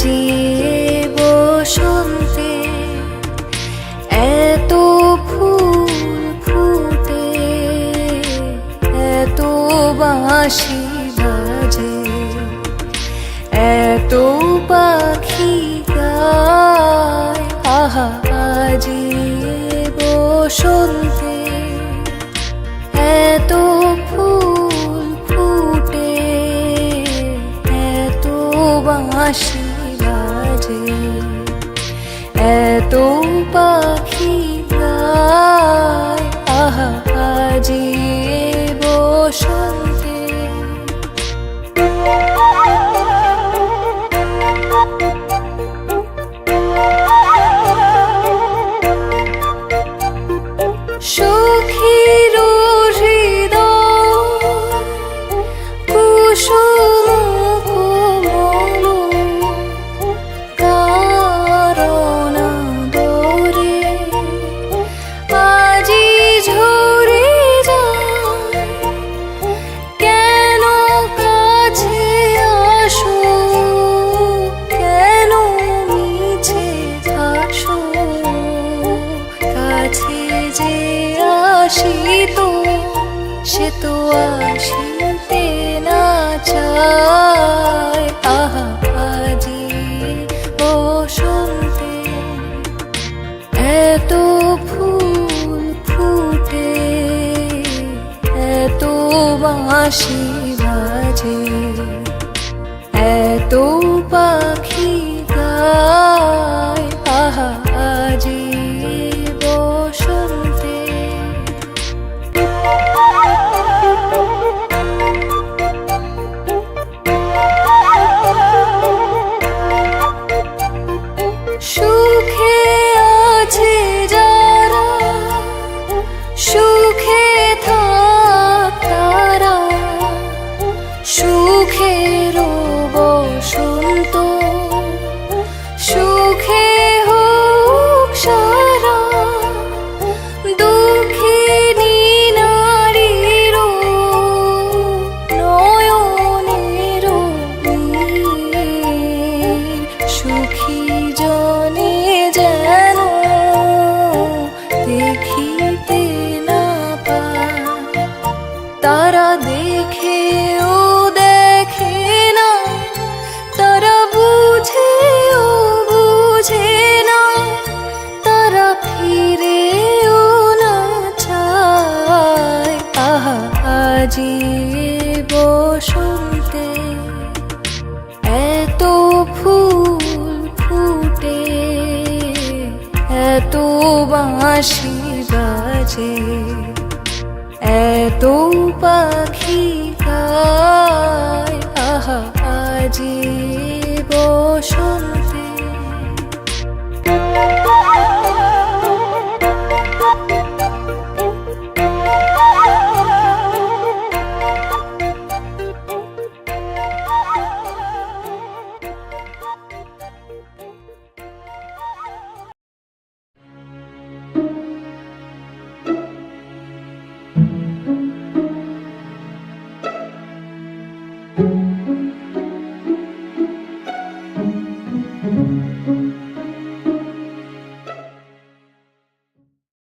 আজি বসন্তে এত ফুল ফুটে, এত বাঁশি বাজে, এত পাখি গায়। আহা আজি বসন্তে এত ফুল ফুটে, এত বাঁশি বাজে, এত পাখি গায়। আহা আজি বসন্তে। সখীর হৃদয় কুসুম কোমল, কারণ দরে আজি ঝরে যায়। কেন কাছে আসো, কেন মিছে ভাসো, কাছে যে আসিত সে তো আসিতে না চায়। আহা আজি বসন্তে এত ফুল ফুটে, এত বাঁশি বাজে, এত পাখি গায়। আহা আজি বসন্তে। সুখে আছে যারা, সুখে থাক তারা, সুখের বসন্ত সুখে হোক সারা। দুঃখিনী নারীর নয়নের নীর, সুখী জনে যেন দেখিতে না পায়। তারা দেখেও দেখে না, তারা বুঝেও বুঝে না, তারা ফিরেও না চায়। আহা আজি বসন্তে এত ফুল ফুটে, এত বাঁশি বাজে, এত পাখি গায়। আহা আজি বসন্তে।